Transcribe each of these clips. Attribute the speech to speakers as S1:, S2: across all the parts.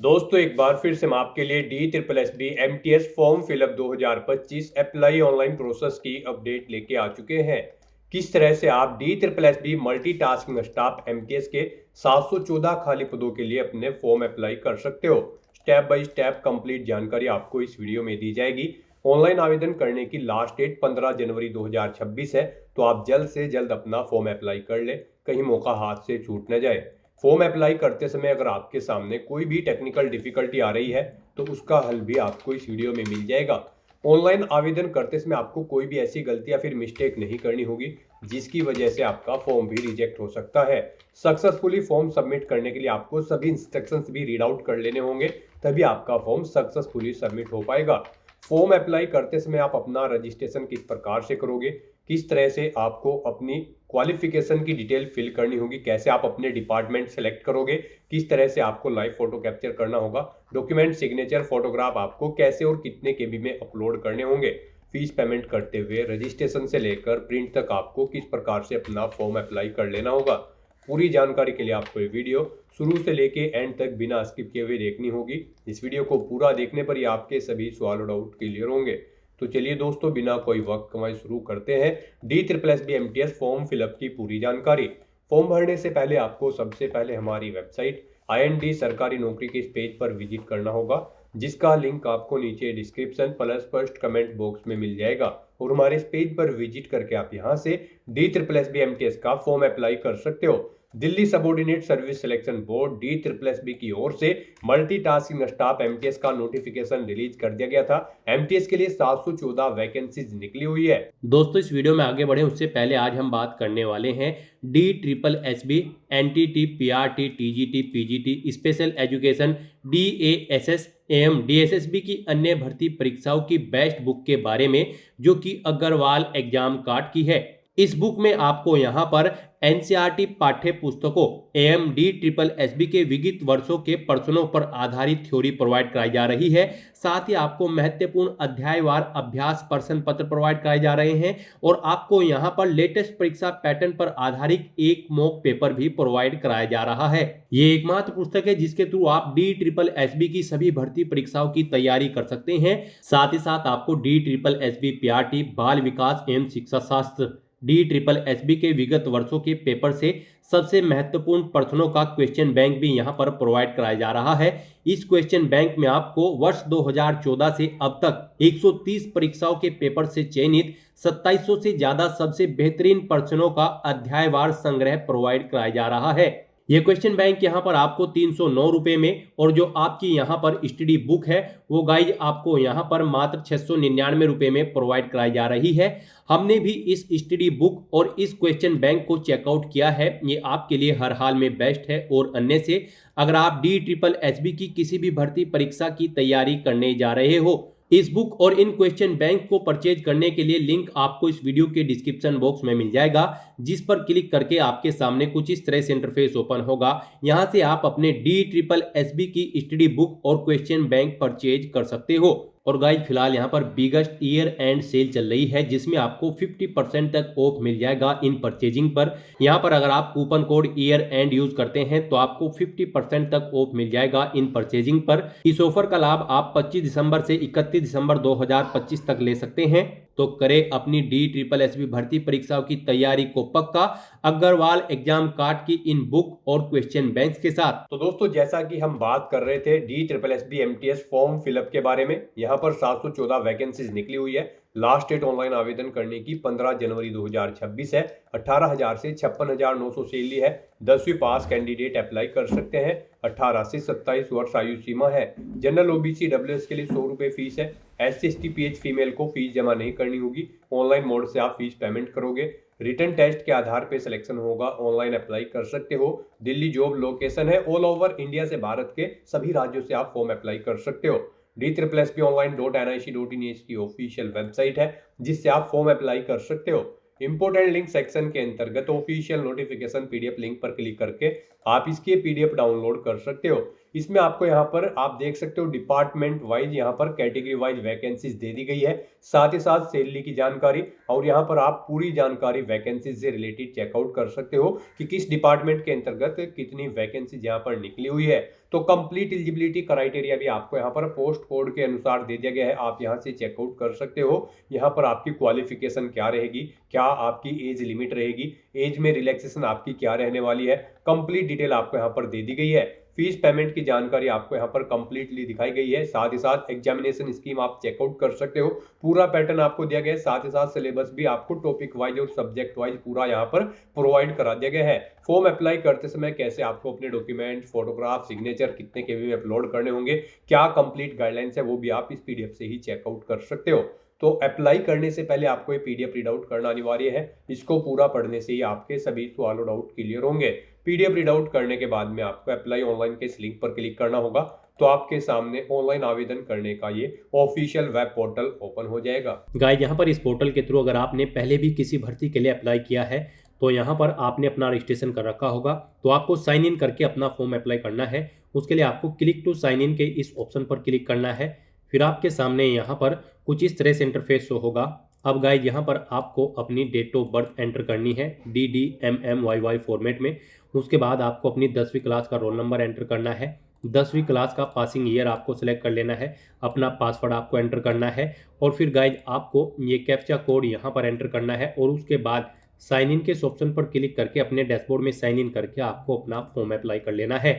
S1: दोस्तों एक बार फिर से हम आपके लिए DSSB MTS form fill up 2025 apply online process की अपडेट लेके आ चुके हैं। किस तरह से आप DSSB मल्टीटास्किंग स्टाफ MTS के 714 खाली पदों के लिए अपने फॉर्म अप्लाई कर सकते हो। स्टेप बाय स्टेप कंप्लीट जानकारी आपको इस वीडियो में दी जाएगी। ऑनलाइन आवेदन करने की लास्ट डेट 15 जनवरी 2026 है, तो आप जल्द से जल्द अपना फॉर्म अप्लाई कर ले, कहीं मौका हाथ से छूट न जाए। फॉर्म अप्लाई करते समय अगर आपके सामने कोई भी टेक्निकल डिफिकल्टी आ रही है तो उसका हल भी आपको इस वीडियो में मिल जाएगा। ऑनलाइन आवेदन करते समय आपको कोई भी ऐसी गलती या फिर मिस्टेक नहीं करनी होगी जिसकी वजह से आपका फॉर्म भी रिजेक्ट हो सकता है। सक्सेसफुली फॉर्म सबमिट करने के लिए आपको सभी इंस्ट्रक्शंस भी रीड आउट कर लेने होंगे, तभी आपका फॉर्म सक्सेसफुली सबमिट हो पाएगा। फॉर्म अप्लाई करते समय आप अपना रजिस्ट्रेशन किस प्रकार से करोगे, किस तरह से आपको अपनी क्वालिफिकेशन की डिटेल फिल करनी होगी, कैसे आप अपने डिपार्टमेंट सेलेक्ट करोगे, किस तरह से आपको लाइव फोटो कैप्चर करना होगा, डॉक्यूमेंट सिग्नेचर फोटोग्राफ आपको कैसे और कितने केबी में अपलोड करने होंगे, फीस पेमेंट करते हुए रजिस्ट्रेशन से लेकर प्रिंट तक आपको किस प्रकार से अपना फॉर्म अप्लाई कर लेना होगा। पूरी जानकारी के लिए आपको ये वीडियो शुरू से लेके एंड तक बिना स्किप किए हुए देखनी होगी। इस वीडियो को पूरा देखने पर ही आपके सभी सवाल और डाउट क्लियर होंगे। तो चलिए दोस्तों, बिना कोई वक्त कमाए शुरू करते हैं DSSB MTS फॉर्म फिलअप की पूरी जानकारी। फॉर्म भरने से पहले आपको सबसे पहले हमारी वेबसाइट IND सरकारी नौकरी के इस पेज पर विजिट करना होगा, जिसका लिंक आपको नीचे description plus first comment box में मिल जाएगा। और हमारे इस पेज पर विजिट करके आप यहां से DSSB MTS का फॉर्म अप्लाई कर सकते हो। Delhi subordinate service selection board DSSB की ओर से मल्टीटास्किंग स्टाफ MTS का नोटिफिकेशन रिलीज कर दिया गया था। MTS के लिए 714 वैकेंसीज निकली हुई है।
S2: दोस्तों इस वीडियो में आगे बढ़े उससे पहले आज हम बात करने वाले हैं DSSB NTT PRT TGT PGT special education DASS एवं DSSB की अन्य भर्ती परीक्षाओं की बेस्ट बुक के बारे में, जो कि अग्रवाल एग्जाम कार्ड की है। इस बुक में आपको यहाँ पर NCERT पाठ्य पुस्तकों एवं DSSB के विगत वर्षों के प्रश्नों पर आधारित थ्योरी प्रोवाइड कराई जा रही है। साथ ही आपको महत्वपूर्ण अध्यायवार अभ्यास प्रश्न पत्र प्रोवाइड कराए जा रहे हैं और आपको यहाँ पर लेटेस्ट परीक्षा पैटर्न पर आधारित एक मॉक पेपर भी प्रोवाइड कराया जा रहा है। ये एकमात्र पुस्तक है जिसके थ्रू आप DSSB की सभी भर्ती परीक्षाओं की तैयारी कर सकते हैं। साथ ही साथ आपको DSSB PRT बाल विकास एवं शिक्षा शास्त्र DSSB के विगत वर्षों के पेपर से सबसे महत्वपूर्ण प्रश्नों का क्वेश्चन बैंक भी यहां पर प्रोवाइड कराया जा रहा है। इस क्वेश्चन बैंक में आपको वर्ष 2014 से अब तक 130 परीक्षाओं के पेपर से चयनित 2700 से ज्यादा सबसे बेहतरीन प्रश्नों का अध्यायवार संग्रह प्रोवाइड कराया जा रहा है। ये क्वेश्चन बैंक यहाँ पर आपको 309 रुपए में, और जो आपकी यहाँ पर स्टडी बुक है वो गाइज आपको यहाँ पर मात्र 699 रुपए में प्रोवाइड कराई जा रही है। हमने भी इस स्टडी बुक और इस क्वेश्चन बैंक को चेकआउट किया है, ये आपके लिए हर हाल में बेस्ट है। और अन्य से अगर आप DSSB की किसी भी भर्ती परीक्षा की तैयारी करने जा रहे हो, इस बुक और इन क्वेश्चन बैंक को परचेज करने के लिए लिंक आपको इस वीडियो के डिस्क्रिप्शन बॉक्स में मिल जाएगा, जिस पर क्लिक करके आपके सामने कुछ इस तरह से इंटरफेस ओपन होगा। यहां से आप अपने DSSB की स्टडी बुक और क्वेश्चन बैंक परचेज कर सकते हो। और गाइज फिलहाल यहाँ पर बिगेस्ट ईयर एंड सेल चल रही है, जिसमें आपको 50% तक ऑफ मिल जाएगा इन परचेजिंग पर। यहाँ पर अगर आप coupon code year and use करते हैं तो आपको 50% तक ऑफ मिल जाएगा इन परचेजिंग पर। इस ऑफर का लाभ आप 25 दिसंबर से 31 दिसंबर 2025 तक ले सकते हैं। तो करें अपनी DSSB भर्ती परीक्षाओं की तैयारी को पक्का अग्रवाल एग्जाम कार्ड की इन बुक और क्वेश्चन बैंक के साथ।
S1: तो दोस्तों, जैसा कि हम बात कर रहे थे DSSB MTS फॉर्म फिलअप के बारे में, यहाँ पर 714 वैकेंसीज निकली हुई है। लास्ट डेट ऑनलाइन आवेदन करने की 15 जनवरी 2026 है। 18,000 से 56,900 सैलरी है। 10वीं पास कैंडिडेट अप्लाई कर सकते हैं। 18 से 27 वर्ष आयु सीमा है। जनरल OBC WS के लिए 100 रुपये फीस है। SC ST PH फीमेल को फीस जमा नहीं करनी होगी। ऑनलाइन मोड से आप फीस पेमेंट करोगे। रिटर्न टेस्ट के आधार पे सिलेक्शन होगा। ऑनलाइन अप्लाई कर सकते हो। दिल्ली जॉब लोकेशन है। ऑल ओवर इंडिया से भारत के सभी राज्यों से आप फॉर्म अप्लाई कर सकते हो। DSSBonline.nic.in की ऑफिशियल वेबसाइट है, जिससे आप फॉर्म अप्लाई कर सकते हो। इंपोर्टेंट लिंक सेक्शन के अंतर्गत ऑफिशियल नोटिफिकेशन PDF लिंक पर क्लिक करके आप इसके PDF डाउनलोड कर सकते हो। इसमें आपको यहाँ पर आप देख सकते हो डिपार्टमेंट वाइज यहाँ पर कैटेगरी वाइज वैकेंसीज दे दी गई है, साथ ही साथ सैलरी की जानकारी, और यहाँ पर आप पूरी जानकारी वैकेंसीज से रिलेटेड चेकआउट कर सकते हो कि किस डिपार्टमेंट के अंतर्गत कितनी वैकेंसीज यहाँ पर निकली हुई है। तो कंप्लीट एलिजिबिलिटी क्राइटेरिया भी आपको यहाँ पर पोस्ट कोड के अनुसार दे दिया गया है, आप यहाँ से चेकआउट कर सकते हो। यहाँ पर आपकी क्वालिफिकेशन क्या रहेगी, क्या आपकी एज लिमिट रहेगी, एज में रिलैक्सेशन आपकी क्या रहने वाली है, कंप्लीट डिटेल आपको यहाँ पर दे दी गई है। फीस पेमेंट की जानकारी आपको यहाँ पर कंप्लीटली दिखाई गई है। साथ ही साथ एग्जामिनेशन स्कीम आप चेकआउट कर सकते हो, पूरा पैटर्न आपको दिया गया है। साथ ही साथ सिलेबस भी आपको टॉपिक वाइज और सब्जेक्ट वाइज पूरा यहाँ पर प्रोवाइड करा दिया गया है। फॉर्म अप्लाई करते समय कैसे आपको अपने डॉक्यूमेंट, फोटोग्राफ, सिग्नेचर कितने केबी में अपलोड करने होंगे, क्या कंप्लीट गाइडलाइंस है, वो भी आप इस पीडीएफ से ही चेकआउट कर सकते हो। तो अप्लाई करने से पहले आपको ये पीडीएफ रीड आउट करना अनिवार्य है। इसको पूरा पढ़ने से ही आपके सभी सवाल और डाउट क्लियर होंगे। पीडीएफ रीड आउट करने के बाद में आपको अप्लाई ऑनलाइन के इस लिंक पर क्लिक करना होगा, तो आपके सामने ऑनलाइन आवेदन करने का ये ऑफिशियल वेब पोर्टल ओपन हो जाएगा।
S2: गाइस, यहाँ पर इस पोर्टल के थ्रू अगर आपने पहले भी किसी भर्ती के लिए अप्लाई किया है तो यहाँ पर आपने अपना रजिस्ट्रेशन कर रखा होगा, तो आपको साइन इन करके अपना फॉर्म अप्लाई करना है। उसके लिए आपको क्लिक टू साइन इन के इस ऑप्शन पर क्लिक करना है। फिर आपके सामने यहाँ पर कुछ इस तरह से इंटरफेस शो होगा। अब गाइस, यहाँ पर आपको अपनी डेट ऑफ बर्थ एंटर करनी है DDMMYY फॉर्मेट में। उसके बाद आपको अपनी 10वीं क्लास का रोल नंबर एंटर करना है। 10वीं क्लास का पासिंग ईयर आपको सेलेक्ट कर लेना है। अपना पासवर्ड आपको एंटर करना है और फिर गाइस आपको ये कैप्चा कोड यहाँ पर एंटर करना है और उसके बाद साइन इन के इस ऑप्शन पर क्लिक करके अपने डैशबोर्ड में साइन इन करके आपको अपना फॉर्म अप्लाई कर लेना है।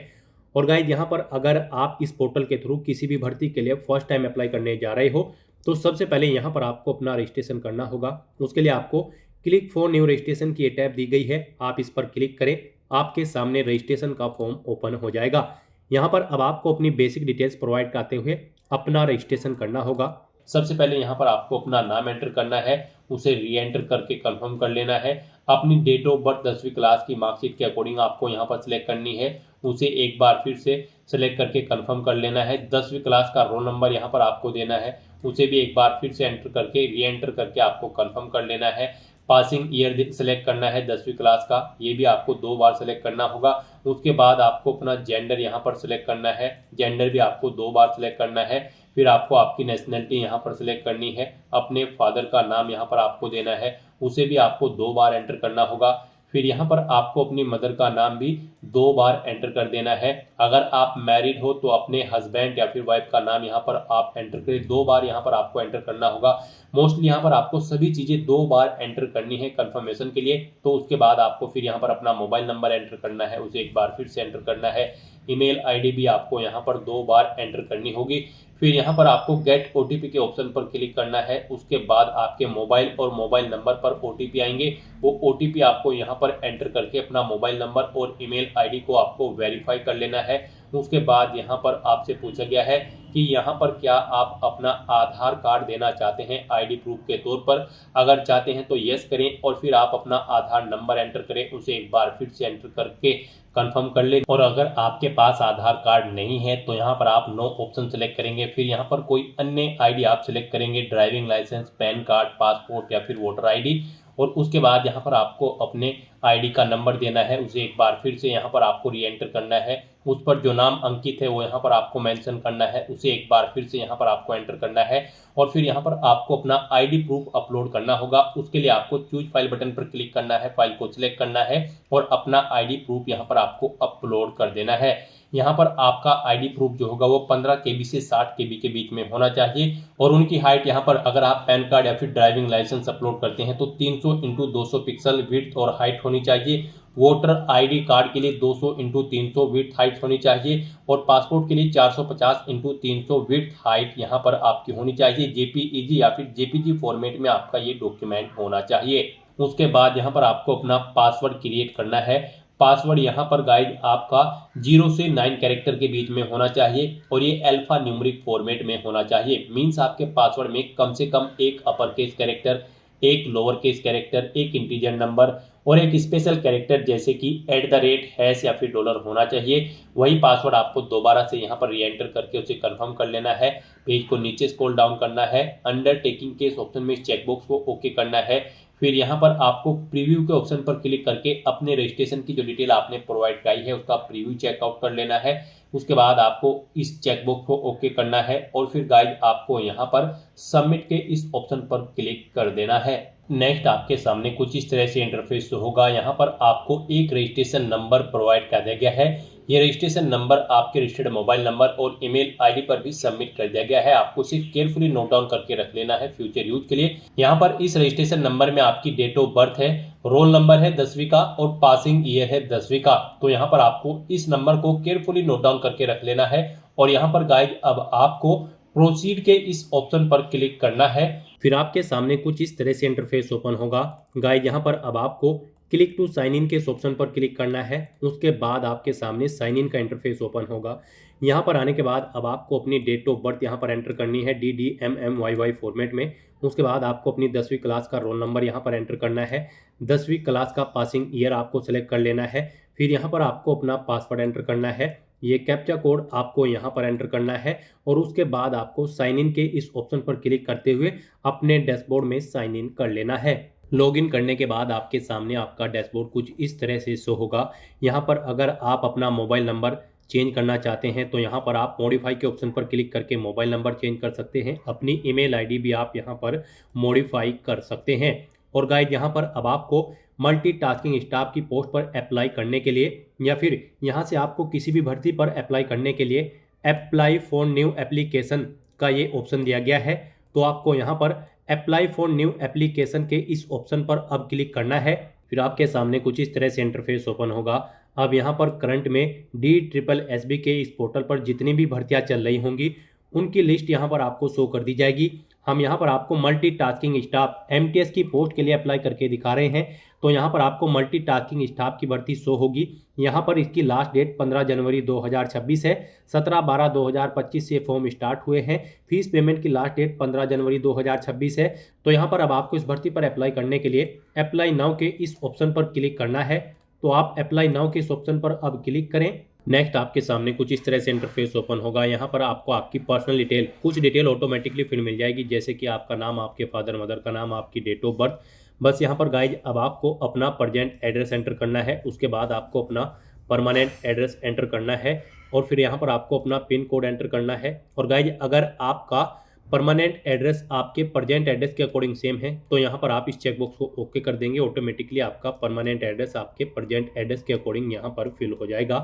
S2: और गाइस, यहाँ पर अगर आप इस पोर्टल के थ्रू किसी भी भर्ती के लिए फर्स्ट टाइम अप्लाई करने जा रहे हो तो सबसे पहले यहाँ पर आपको अपना रजिस्ट्रेशन करना होगा। उसके लिए आपको क्लिक फॉर न्यू रजिस्ट्रेशन की टैब दी गई है, आप इस पर क्लिक करें। आपके सामने रजिस्ट्रेशन का फॉर्म ओपन हो जाएगा। यहाँ पर अब आपको अपनी बेसिक डिटेल्स प्रोवाइड करते हुए अपना रजिस्ट्रेशन करना होगा। सबसे पहले यहाँ पर आपको अपना नाम एंटर करना है, उसे री एंटर करके कंफर्म कर लेना है। अपनी डेट ऑफ बर्थ 10वीं क्लास की मार्कशीट के अकॉर्डिंग आपको यहाँ पर सिलेक्ट करनी है, उसे एक बार फिर से सिलेक्ट करके कंफर्म कर लेना है। 10वीं क्लास का रोल नंबर यहाँ पर आपको देना है, उसे भी एक बार फिर से एंटर करके री एंटर करके आपको कंफर्म कर लेना है। पासिंग ईयर सेलेक्ट करना है 10वीं क्लास का, ये भी आपको 2 बार सेलेक्ट करना होगा। उसके बाद आपको अपना जेंडर यहाँ पर सिलेक्ट करना है, जेंडर भी आपको 2 बार सिलेक्ट करना है। फिर आपको आपकी नेशनलिटी यहाँ पर सिलेक्ट करनी है, अपने फादर का नाम यहाँ पर आपको देना है, उसे भी आपको 2 बार एंटर करना होगा। फिर यहाँ पर आपको अपनी मदर का नाम भी 2 बार एंटर कर देना है। अगर आप मैरिड हो तो अपने हस्बैंड या फिर वाइफ का नाम यहाँ पर आप एंटर करें, 2 बार यहाँ पर आपको एंटर करना होगा। मोस्टली यहाँ पर आपको सभी चीज़ें 2 बार एंटर करनी है कंफर्मेशन के लिए। तो उसके बाद आपको फिर यहाँ पर अपना मोबाइल नंबर एंटर करना है, उसे एक बार फिर से एंटर करना है। ईमेल आईडी भी आपको यहाँ पर 2 बार एंटर करनी होगी। फिर यहाँ पर आपको गेट OTP के ऑप्शन पर क्लिक करना है। उसके बाद आपके मोबाइल और मोबाइल नंबर पर OTP आएंगे, वो OTP आपको यहाँ पर एंटर करके अपना मोबाइल नंबर और ईमेल आईडी को आपको वेरीफाई कर लेना है। उसके बाद यहाँ पर आपसे पूछा गया है कि यहाँ पर क्या आप अपना आधार कार्ड देना चाहते हैं आईडी प्रूफ के तौर पर। अगर चाहते हैं तो यस करें और फिर आप अपना आधार नंबर एंटर करें, उसे एक बार फिर से एंटर करके कंफर्म कर लें। और अगर आपके पास आधार कार्ड नहीं है तो यहाँ पर आप नो ऑप्शन सेलेक्ट करेंगे। फिर यहाँ पर कोई अन्य आईडी आप सिलेक्ट करेंगे, driving licence, PAN card, passport या फिर वोटर आईडी। और उसके बाद यहाँ पर आपको अपने आईडी का नंबर देना है, उसे एक बार फिर से यहाँ पर आपको री एंटर करना है। उस पर जो नाम अंकित है वो यहाँ पर आपको मेंशन करना है, उसे एक बार फिर से यहाँ पर आपको एंटर करना है। और फिर यहाँ पर आपको अपना आईडी प्रूफ अपलोड करना होगा। उसके लिए आपको चूज फाइल बटन पर क्लिक करना है, फाइल को सिलेक्ट करना है और अपना आईडी प्रूफ यहाँ पर आपको अपलोड कर देना है। यहाँ पर आपका आईडी प्रूफ जो होगा वो 15 KB से 60 KB के बीच में होना चाहिए। और उनकी हाइट यहाँ पर अगर आप पैन कार्ड या फिर ड्राइविंग लाइसेंस अपलोड करते हैं तो 300x200 पिक्सल विड्थ और हाइट होनी चाहिए। वोटर आईडी कार्ड के लिए 200x300 विड्थ हाइट होनी चाहिए और पासपोर्ट के लिए 450x300 विड्थ हाइट यहाँ पर आपकी होनी चाहिए। JPEG या फिर JPG फॉर्मेट में आपका ये डॉक्यूमेंट होना चाहिए। उसके बाद यहाँ पर आपको अपना पासवर्ड क्रिएट करना है। पासवर्ड यहाँ पर गाइड आपका 0 से 9 कैरेक्टर के बीच में होना चाहिए और ये अल्फा न्यूमेरिक फॉर्मेट में होना चाहिए। मीन्स आपके पासवर्ड में कम से कम एक अपर केस कैरेक्टर, एक लोअर केस कैरेक्टर, एक इंटीजर नंबर और एक स्पेशल कैरेक्टर जैसे कि @ या फिर $, होना चाहिए। वही पासवर्ड आपको दोबारा से यहाँ पर री एंटर करके उसे कंफर्म कर लेना है। पेज को नीचे स्क्रॉल डाउन करना है, अंडरटेकिंग के इस ऑप्शन में चेकबॉक्स को ओके करना है। फिर यहाँ पर आपको प्रीव्यू के ऑप्शन पर क्लिक करके अपने रजिस्ट्रेशन की जो डिटेल आपने प्रोवाइड कराई है उसका प्रीव्यू चेकआउट कर लेना है। उसके बाद आपको इस चेकबॉक्स को ओके करना है और फिर गाइड आपको यहाँ पर सबमिट के इस ऑप्शन पर क्लिक कर देना है। नेक्स्ट आपके सामने कुछ इस तरह से इंटरफेस होगा। यहाँ पर आपको एक रजिस्ट्रेशन नंबर प्रोवाइड कर दिया गया है। ये रजिस्ट्रेशन नंबर आपके रजिस्टर्ड मोबाइल नंबर और ईमेल आईडी पर भी सबमिट कर दिया गया है। आपको सिर्फ केयरफुली नोट डाउन करके रख लेना है फ्यूचर यूज के लिए। यहाँ पर इस रजिस्ट्रेशन नंबर में आपकी डेट ऑफ बर्थ है, रोल नंबर है 10वीं का और पासिंग ईयर है 10वीं का। तो यहाँ पर आपको इस नंबर को केयरफुली नोट डाउन करके रख लेना है। और यहाँ पर गाइज अब आपको प्रोसीड के इस ऑप्शन पर क्लिक करना है। फिर आपके सामने कुछ इस तरह से इंटरफेस ओपन होगा। गाइज यहाँ पर अब आपको क्लिक टू साइन इन के इस ऑप्शन पर क्लिक करना है। उसके बाद आपके सामने साइन इन का इंटरफेस ओपन होगा। यहाँ पर आने के बाद अब आपको अपनी डेट ऑफ बर्थ यहाँ पर एंटर करनी है DDMMYY फॉर्मेट में। उसके बाद आपको अपनी 10वीं क्लास का रोल नंबर यहाँ पर एंटर करना है। 10वीं क्लास का पासिंग ईयर आपको सेलेक्ट कर लेना है। फिर यहाँ पर आपको अपना पासवर्ड एंटर करना है। ये कैप्चा कोड आपको यहाँ पर एंटर करना है और उसके बाद आपको साइन इन के इस ऑप्शन पर क्लिक करते हुए अपने डैशबोर्ड में साइन इन कर लेना है। लॉगिन करने के बाद आपके सामने आपका डैशबोर्ड कुछ इस तरह से शो होगा। यहाँ पर अगर आप अपना मोबाइल नंबर चेंज करना चाहते हैं तो यहाँ पर आप मॉडिफाई के ऑप्शन पर क्लिक करके मोबाइल नंबर चेंज कर सकते हैं। अपनी ईमेल आईडी भी आप यहाँ पर मॉडिफाई कर सकते हैं। और गाइज यहाँ पर अब आपको मल्टीटास्किंग स्टाफ की पोस्ट पर अप्लाई करने के लिए या फिर यहाँ से आपको किसी भी भर्ती पर अप्लाई करने के लिए अप्लाई फॉर न्यू एप्लीकेशन का ये ऑप्शन दिया गया है। तो आपको यहाँ पर अप्लाई फॉर न्यू एप्लीकेशन के इस ऑप्शन पर अब क्लिक करना है। फिर आपके सामने कुछ इस तरह से इंटरफेस ओपन होगा। अब यहाँ पर करंट में DSSB के इस पोर्टल पर जितनी भी भर्तियाँ चल रही होंगी उनकी लिस्ट यहाँ पर आपको शो कर दी जाएगी। हम यहाँ पर आपको मल्टीटास्किंग स्टाफ MTS की पोस्ट के लिए अप्लाई करके दिखा रहे हैं। तो यहाँ पर आपको मल्टीटास्किंग स्टाफ की भर्ती शो होगी। यहाँ पर इसकी लास्ट डेट 15 जनवरी 2026 है। 17/12/2025 से फॉर्म स्टार्ट हुए हैं। फीस पेमेंट की लास्ट डेट 15 जनवरी 2026 है। तो यहाँ पर अब आपको इस भर्ती पर अप्लाई करने के लिए अप्लाई नाउ के इस ऑप्शन पर क्लिक करना है। तो आप अप्लाई नाउ के इस ऑप्शन पर अब क्लिक करें। नेक्स्ट आपके सामने कुछ इस तरह से इंटरफेस ओपन होगा। यहाँ पर आपको आपकी पर्सनल डिटेल कुछ डिटेल ऑटोमेटिकली फिर मिल जाएगी, जैसे कि आपका नाम, आपके फादर मदर का नाम, आपकी डेट ऑफ बर्थ। बस यहाँ पर गाइज अब आपको अपना प्रेजेंट एड्रेस एंटर करना है। उसके बाद आपको अपना परमानेंट एड्रेस एंटर करना है और फिर यहाँ पर आपको अपना पिन कोड एंटर करना है। और गाइज अगर आपका परमानेंट एड्रेस आपके प्रेजेंट एड्रेस के अकॉर्डिंग सेम है तो यहाँ पर आप इस चेकबॉक्स को ओके कर देंगे। ऑटोमेटिकली आपका परमानेंट एड्रेस आपके प्रेजेंट एड्रेस के अकॉर्डिंग यहाँ पर फिल हो जाएगा।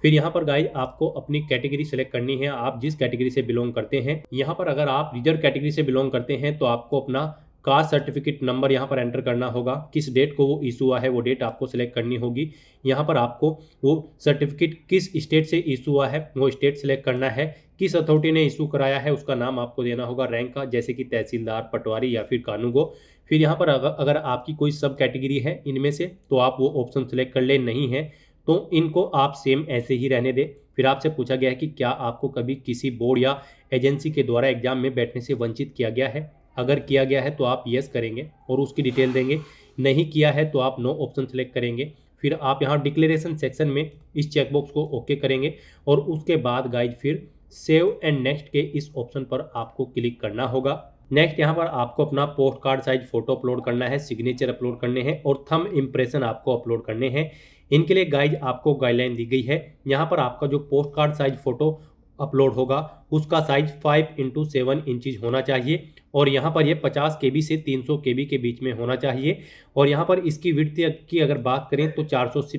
S2: फिर यहाँ पर गाइज आपको अपनी कैटेगरी सेलेक्ट करनी है, आप जिस कैटेगरी से बिलोंग करते हैं। यहाँ पर अगर आप रिजर्व कैटेगरी से बिलोंग करते हैं तो आपको अपना कास्ट सर्टिफिकेट नंबर यहाँ पर एंटर करना होगा। किस डेट को वो इशू हुआ है वो डेट आपको सेलेक्ट करनी होगी। यहाँ पर आपको वो सर्टिफिकेट किस स्टेट से इशू हुआ है वो स्टेट सेलेक्ट करना है। किस अथॉरिटी ने इशू कराया है उसका नाम आपको देना होगा, रैंक का, जैसे कि तहसीलदार, पटवारी या फिर कानूगो। फिर यहाँ पर अगर आपकी कोई सब कैटेगरी है इनमें से तो आप वो ऑप्शन सेलेक्ट कर ले, नहीं है तो इनको आप सेम ऐसे ही रहने दें। फिर आपसे पूछा गया है कि क्या आपको कभी किसी बोर्ड या एजेंसी के द्वारा एग्जाम में बैठने से वंचित किया गया है। अगर किया गया है तो आप यस करेंगे और उसकी डिटेल देंगे। नहीं किया है तो आप नो ऑप्शन सेलेक्ट करेंगे। फिर आप यहाँ डिक्लेरेशन सेक्शन में इस चेकबॉक्स को ओके करेंगे और उसके बाद गाइज फिर सेव एंड नेक्स्ट के इस ऑप्शन पर आपको क्लिक करना होगा। नेक्स्ट यहाँ पर आपको अपना post card size photo upload करना है, सिग्नेचर अपलोड करने हैं और थंब इम्प्रेशन आपको अपलोड करने हैं। इनके लिए गाइज आपको गाइडलाइन दी गई है। यहाँ पर आपका जो post card size photo upload होगा उसका साइज 5x7 इंचज होना चाहिए और यहाँ पर ये 50 KB से 300 KB के बीच में होना चाहिए। और यहाँ पर इसकी विड्थ की अगर बात करें तो 480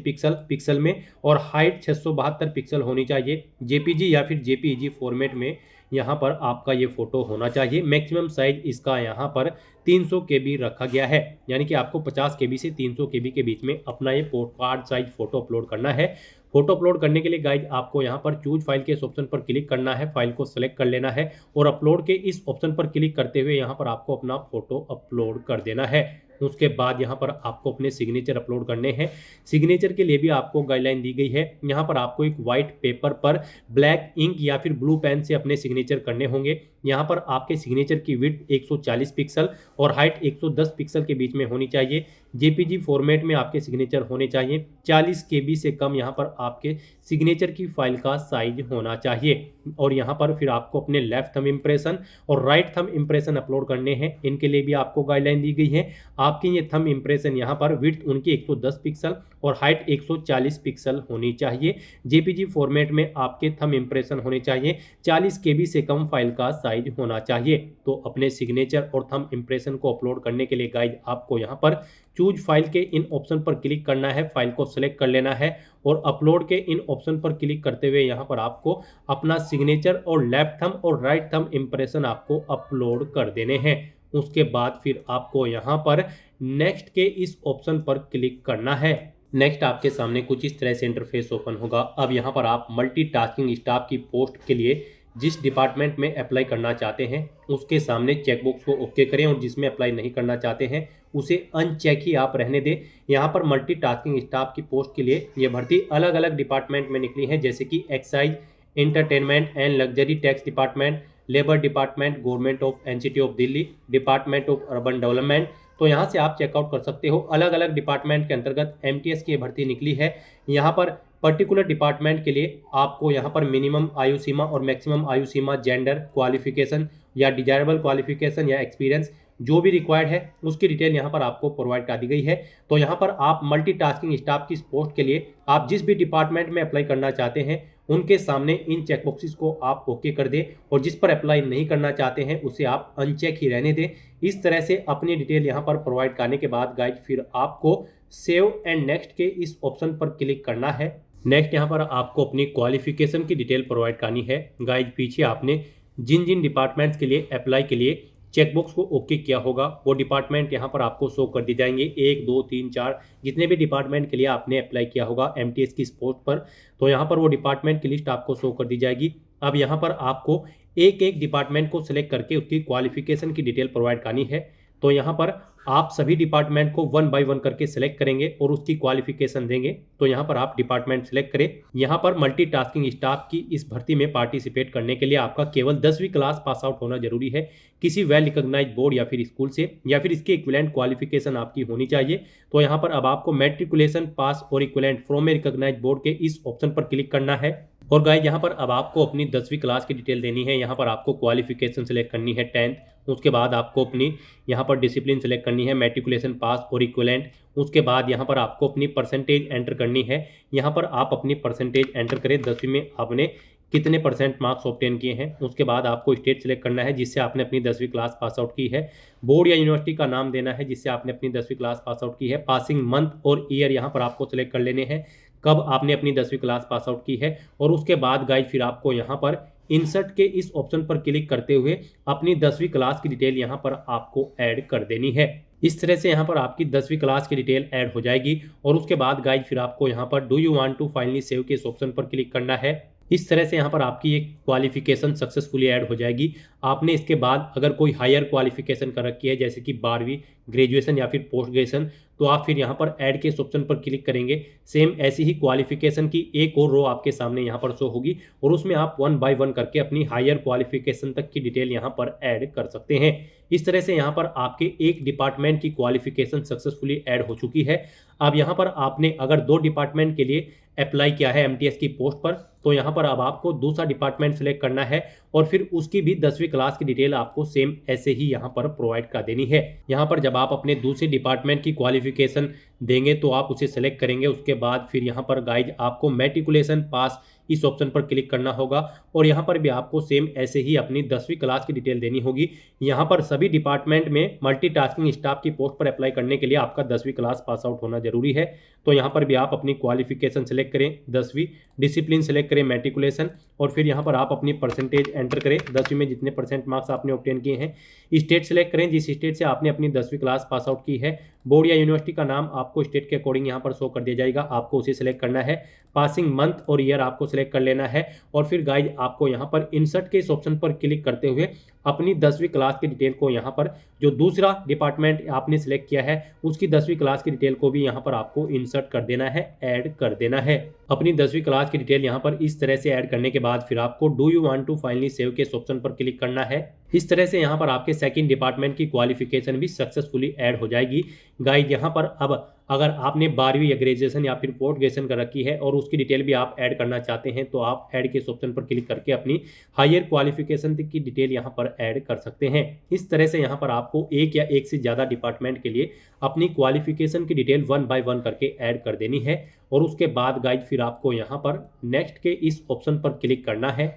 S2: पिक्सल में और हाइट 672 पिक्सल होनी चाहिए। JPG या फिर JPEG फॉर्मेट में यहाँ पर आपका ये फोटो होना चाहिए। मैक्सिमम साइज इसका यहाँ पर 300 KB रखा गया है, यानी कि आपको 50 KB से 300 KB के बीच में अपना ये post card size photo upload करना है। फोटो अपलोड करने के लिए गाइज आपको यहाँ पर चूज फाइल के इस ऑप्शन पर क्लिक करना है, फाइल को सेलेक्ट कर लेना है और अपलोड के इस ऑप्शन पर क्लिक करते हुए यहाँ पर आपको अपना फोटो अपलोड कर देना है। उसके बाद यहाँ पर आपको अपने सिग्नेचर अपलोड करने हैं। सिग्नेचर के लिए भी आपको गाइडलाइन दी गई है। यहाँ पर आपको एक वाइट पेपर पर ब्लैक इंक या फिर ब्लू पेन से अपने सिग्नेचर करने होंगे। यहाँ पर आपके सिग्नेचर की विड्थ 140 पिक्सल और हाइट 110 पिक्सल के बीच में होनी चाहिए। JPG फॉर्मेट में आपके सिग्नेचर होने चाहिए। 40 KB से कम यहाँ पर आपके सिग्नेचर की फाइल का साइज होना चाहिए। और यहाँ पर फिर आपको अपने लेफ्ट थंब इम्प्रेशन और राइट थंब इम्प्रेशन अपलोड करने हैं। इनके लिए भी आपको गाइडलाइन दी गई है। आप आपके ये थंब इंप्रेशन यहाँ पर विड्थ उनकी 110 पिक्सल और हाइट 140 पिक्सल होनी चाहिए। जेपीजी फॉर्मेट में आपके थंब इंप्रेशन होने चाहिए। 40 केबी से कम फाइल का साइज होना चाहिए। तो अपने सिग्नेचर और थंब इंप्रेशन को अपलोड करने के लिए गाइज आपको यहाँ पर चूज फाइल के इन ऑप्शन पर क्लिक करना है, फाइल को सेलेक्ट कर लेना है और अपलोड के इन ऑप्शन पर क्लिक करते हुए यहाँ पर आपको अपना सिग्नेचर और लेफ्ट थंब और राइट थंब इंप्रेशन आपको अपलोड कर देने हैं। उसके बाद फिर आपको यहाँ पर नेक्स्ट के इस ऑप्शन पर क्लिक करना है। नेक्स्ट आपके सामने कुछ इस तरह से इंटरफेस ओपन होगा। अब यहाँ पर आप मल्टीटास्किंग स्टाफ की पोस्ट के लिए जिस डिपार्टमेंट में अप्लाई करना चाहते हैं उसके सामने चेकबॉक्स को ओके करें और जिसमें अप्लाई नहीं करना चाहते हैं उसे अनचेक ही आप रहने दें। यहाँ पर मल्टीटास्किंग स्टाफ की पोस्ट के लिए ये भर्ती अलग अलग डिपार्टमेंट में निकली है, जैसे कि excise, entertainment and luxury tax department, labour department, government of NCT of Delhi, department of urban development. तो यहाँ से आप चेकआउट कर सकते हो। अलग अलग डिपार्टमेंट के अंतर्गत एमटीएस की भर्ती निकली है। यहाँ पर पर्टिकुलर डिपार्टमेंट के लिए आपको यहाँ पर मिनिमम आयु सीमा और मैक्सिमम आयु सीमा, जेंडर, क्वालिफिकेशन या डिजायरेबल क्वालिफिकेशन या एक्सपीरियंस जो भी रिक्वायर्ड है उसकी डिटेल यहाँ पर आपको प्रोवाइड कर दी गई है। तो यहाँ पर आप मल्टीटास्किंग स्टाफ की पोस्ट के लिए आप जिस भी डिपार्टमेंट में अप्लाई करना चाहते हैं उनके सामने इन चेक बॉक्सेस को आप ओके कर दें और जिस पर अप्लाई नहीं करना चाहते हैं उसे आप अनचेक ही रहने दें। इस तरह से अपनी डिटेल यहाँ पर प्रोवाइड करने के बाद गाइज फिर आपको सेव एंड नेक्स्ट के इस ऑप्शन पर क्लिक करना है। नेक्स्ट यहाँ पर आपको अपनी क्वालिफिकेशन की डिटेल प्रोवाइड करनी है। गाइज पीछे आपने जिन जिन डिपार्टमेंट्स के लिए अप्लाई के लिए चेकबॉक्स को ओके किया होगा वो डिपार्टमेंट यहाँ पर आपको शो कर दी जाएंगे। 1, 2, 3, 4 जितने भी डिपार्टमेंट के लिए आपने अप्लाई किया होगा एमटीएस की पोस्ट पर, तो यहाँ पर वो डिपार्टमेंट की लिस्ट आपको शो कर दी जाएगी। अब यहाँ पर आपको एक एक डिपार्टमेंट को सिलेक्ट करके उसकी क्वालिफिकेशन की डिटेल प्रोवाइड करनी है। तो यहाँ पर आप सभी डिपार्टमेंट को 1 बाय 1 करके सिलेक्ट करेंगे और उसकी क्वालिफिकेशन देंगे। तो यहाँ पर आप डिपार्टमेंट सिलेक्ट करें। यहाँ पर मल्टीटास्किंग स्टाफ की इस भर्ती में पार्टिसिपेट करने के लिए आपका केवल 10वीं क्लास पास आउट होना जरूरी है, किसी वेल रिकॉग्नाइज्ड बोर्ड या फिर स्कूल से, या फिर इसकी इक्विवेलेंट क्वालिफिकेशन आपकी होनी चाहिए। तो यहाँ पर अब आपको मैट्रिकुलेशन पास और equivalent from a recognised board के इस ऑप्शन पर क्लिक करना है। और गाइस यहाँ पर अब आपको अपनी 10वीं क्लास की डिटेल देनी है। यहाँ पर आपको क्वालिफिकेशन सेलेक्ट करनी है 10th, उसके बाद आपको अपनी यहाँ पर डिसिप्लिन सेलेक्ट करनी है मैट्रिकुलेशन पास और इक्विवेलेंट। उसके बाद यहाँ पर आपको अपनी परसेंटेज एंटर करनी है। यहाँ पर आप अपनी परसेंटेज एंटर करें 10वीं में आपने कितने परसेंट मार्क्स ऑब्टेन किए हैं। उसके बाद आपको स्टेट सेलेक्ट करना है जिससे आपने अपनी 10वीं क्लास पास आउट की है। बोर्ड या यूनिवर्सिटी का नाम देना है जिससे आपने अपनी 10वीं क्लास पास आउट की है। पासिंग मंथ और ईयर यहाँ पर आपको सेलेक्ट कर लेने हैं कब आपने अपनी 10वीं क्लास पास आउट की है। और उसके बाद गाइज फिर आपको यहाँ पर इंसर्ट के इस ऑप्शन पर क्लिक करते हुए अपनी 10वीं क्लास की डिटेल यहाँ पर आपको ऐड कर देनी है। इस तरह से यहाँ पर आपकी 10वीं क्लास की डिटेल ऐड हो जाएगी। और उसके बाद गाइज फिर आपको यहाँ पर do you want to finally save के इस ऑप्शन पर क्लिक करना है। इस तरह से यहाँ पर आपकी एक क्वालिफिकेशन सक्सेसफुली ऐड हो जाएगी। आपने इसके बाद अगर कोई हायर क्वालिफिकेशन कर रखी है जैसे कि 12वीं, ग्रेजुएशन या फिर पोस्ट ग्रेजुएशन, तो आप फिर यहाँ पर ऐड के इस ऑप्शन पर क्लिक करेंगे। सेम ऐसी ही क्वालिफिकेशन की एक और रो आपके सामने यहाँ पर शो होगी और उसमें आप 1 बाय 1 करके अपनी हायर क्वालिफिकेशन तक की डिटेल यहाँ पर ऐड कर सकते हैं। इस तरह से यहाँ पर आपके एक डिपार्टमेंट की क्वालिफिकेशन सक्सेसफुली ऐड हो चुकी है। अब यहाँ पर आपने अगर 2 डिपार्टमेंट के लिए अप्लाई किया है एमटीएस की पोस्ट पर, तो यहाँ पर अब आपको दूसरा डिपार्टमेंट सेलेक्ट करना है और फिर उसकी भी 10वीं क्लास की डिटेल आपको सेम ऐसे ही यहाँ पर प्रोवाइड कर देनी है। यहाँ पर जब आप अपने दूसरे डिपार्टमेंट की क्वालिफिकेशन देंगे तो आप उसे सेलेक्ट करेंगे। उसके बाद फिर यहाँ पर गाइज आपको मैट्रिकुलेशन पास इस ऑप्शन पर क्लिक करना होगा और यहाँ पर भी आपको सेम ऐसे ही अपनी 10वीं क्लास की डिटेल देनी होगी। यहाँ पर सभी डिपार्टमेंट में मल्टीटास्किंग स्टाफ की पोस्ट पर अप्लाई करने के लिए आपका 10वीं क्लास पास आउट होना जरूरी है। तो यहाँ पर भी आप अपनी क्वालिफिकेशन सेलेक्ट करें 10वीं, डिसिप्लिन सेलेक्ट करें मैट्रिकुलेशन और फिर यहाँ पर आप अपनी परसेंटेज एंटर करें 10वीं में जितने परसेंट मार्क्स आपने ऑब्टेन किए हैं। स्टेट सेलेक्ट करें जिस स्टेट से आपने अपनी 10वीं क्लास पास आउट की है। बोर्ड या यूनिवर्सिटी का नाम आपको स्टेट के अकॉर्डिंग यहाँ पर शो कर दिया जाएगा, आपको उसे सेलेक्ट करना है। पासिंग मंथ और ईयर आपको सेलेक्ट कर लेना है और फिर गाइज आपको यहाँ पर इंसर्ट के इस ऑप्शन पर क्लिक करते हुए अपनी 10वीं क्लास की डिटेल को यहाँ पर जो दूसरा डिपार्टमेंट आपने सिलेक्ट किया है उसकी 10वीं क्लास की डिटेल को भी यहाँ पर आपको इंसर्ट कर देना है, ऐड कर देना है। अपनी 10वीं क्लास की डिटेल यहाँ पर इस तरह से ऐड करने के बाद फिर आपको do you want to finally save के इस ऑप्शन पर क्लिक करना है। इस तरह से यहाँ पर आपके सेकंड डिपार्टमेंट की क्वालिफिकेशन भी सक्सेसफुली ऐड हो जाएगी। गाइज यहाँ पर अब अगर आपने 12वीं या ग्रेजुएशन या फिर पोस्ट ग्रेजुएशन कर रखी है और उसकी डिटेल भी आप ऐड करना चाहते हैं तो आप ऐड के इस ऑप्शन पर क्लिक करके अपनी हायर क्वालिफिकेशन की डिटेल यहाँ पर ऐड कर सकते हैं। इस तरह से यहाँ पर आपको एक या एक से ज़्यादा डिपार्टमेंट के लिए अपनी क्वालिफिकेशन की डिटेल 1 बाय 1 करके ऐड कर देनी है और उसके बाद गाइज फिर आपको यहाँ पर नेक्स्ट के इस ऑप्शन पर क्लिक करना है।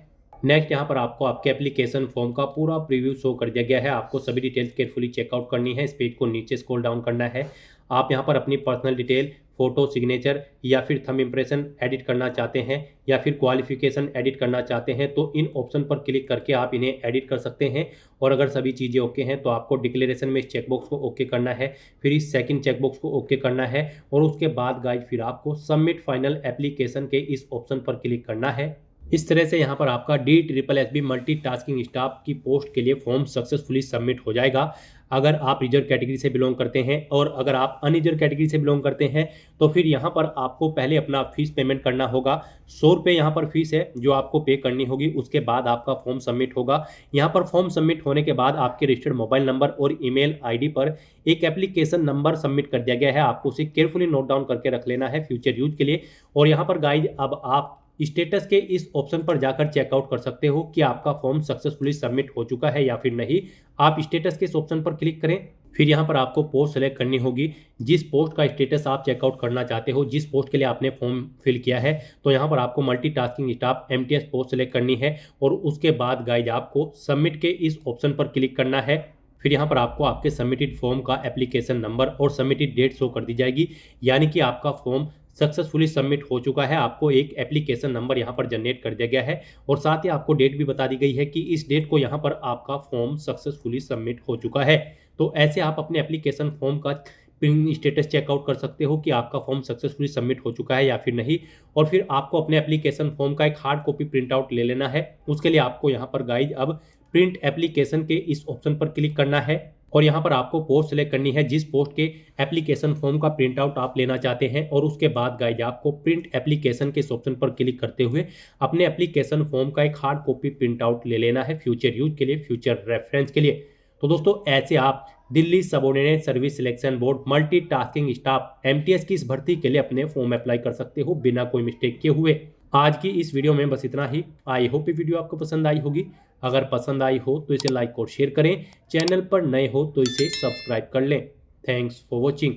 S2: नेक्स्ट यहाँ पर आपको आपके एप्लीकेशन फॉर्म का पूरा प्रीव्यू शो कर दिया गया है। आपको सभी डिटेल्स केयरफुली चेकआउट करनी है। इस पेज को नीचे स्क्रॉल डाउन करना है। आप यहाँ पर अपनी पर्सनल डिटेल, फोटो, सिग्नेचर या फिर थंब इंप्रेशन एडिट करना चाहते हैं या फिर क्वालिफिकेशन एडिट करना चाहते हैं तो इन ऑप्शन पर क्लिक करके आप इन्हें एडिट कर सकते हैं। और अगर सभी चीज़ें ओके हैं तो आपको डिक्लेरेशन में इस चेकबॉक्स को ओके करना है, फिर इस सेकंड चेकबॉक्स को ओके करना है और उसके बाद गाइज फिर आपको सबमिट फाइनल एप्लीकेशन के इस ऑप्शन पर क्लिक करना है। इस तरह से यहाँ पर आपका DSSB मल्टीटास्किंग स्टाफ की पोस्ट के लिए फॉर्म सक्सेसफुली सबमिट हो जाएगा। अगर आप रिजर्व कैटेगरी से बिलोंग करते हैं और अगर आप अनरिजर्व कैटेगरी से बिलोंग करते हैं तो फिर यहाँ पर आपको पहले अपना फीस पेमेंट करना होगा। 100 रुपये यहाँ पर फीस है जो आपको पे करनी होगी। उसके बाद आपका फॉर्म सबमिट होगा। यहाँ पर फॉर्म सबमिट होने के बाद आपके रजिस्टर्ड मोबाइल नंबर और ईमेल आईडी पर एक एप्लीकेशन नंबर सबमिट कर दिया गया है। आपको उसे केयरफुली नोट डाउन करके रख लेना है फ्यूचर यूज के लिए। और यहाँ पर गाइज अब आप स्टेटस के इस ऑप्शन पर जाकर चेकआउट कर सकते हो कि आपका फॉर्म सक्सेसफुली सबमिट हो चुका है या फिर नहीं। आप स्टेटस के इस ऑप्शन पर क्लिक करें। फिर यहाँ पर आपको पोस्ट सेलेक्ट करनी होगी। जिस पोस्ट का स्टेटस आप चेकआउट करना चाहते हो, जिस पोस्ट के लिए आपने फॉर्म फिल किया है, तो यहाँ पर आपको multitasking staff MTS post select करनी है और उसके बाद गाइज आपको सबमिट के इस ऑप्शन पर क्लिक करना है। फिर यहाँ पर आपको आपके सबमिटेड फॉर्म का एप्लीकेशन नंबर और सबमिटेड डेट शो कर दी जाएगी, यानी कि आपका फॉर्म सक्सेसफुली सबमिट हो चुका है। आपको एक एप्लीकेशन नंबर यहाँ पर जनरेट कर दिया गया है और साथ ही आपको डेट भी बता दी गई है कि इस डेट को यहाँ पर आपका फॉर्म सक्सेसफुली सबमिट हो चुका है। तो ऐसे आप अपने एप्लीकेशन फॉर्म का स्टेटस चेकआउट कर सकते हो कि आपका फॉर्म सक्सेसफुली सबमिट हो चुका है या फिर नहीं। और फिर आपको अपने एप्लीकेशन फॉर्म का एक हार्ड कॉपी प्रिंट आउट ले लेना है। उसके लिए आपको यहाँ पर गाइज अब प्रिंट एप्लीकेशन के इस ऑप्शन पर क्लिक करना है और यहाँ पर आपको पोस्ट सेलेक्ट करनी है जिस पोस्ट के एप्लीकेशन फॉर्म का प्रिंट आउट आप लेना चाहते हैं। और उसके बाद गाइज आपको प्रिंट एप्लीकेशन के इस ऑप्शन पर क्लिक करते हुए अपने एप्लीकेशन फॉर्म का एक हार्ड कॉपी प्रिंट आउट ले लेना है फ्यूचर यूज के लिए, फ्यूचर रेफरेंस के लिए। तो दोस्तों ऐसे आप Delhi subordinate service selection board multitasking staff MTS की इस भर्ती के लिए अपने फॉर्म अप्लाई कर सकते हो बिना कोई मिस्टेक किए हुए। आज की इस वीडियो में बस इतना ही। आई होप ये वीडियो आपको पसंद आई होगी। अगर पसंद आई हो तो इसे लाइक और शेयर करें। चैनल पर नए हो तो इसे सब्सक्राइब कर लें। Thanks for watching.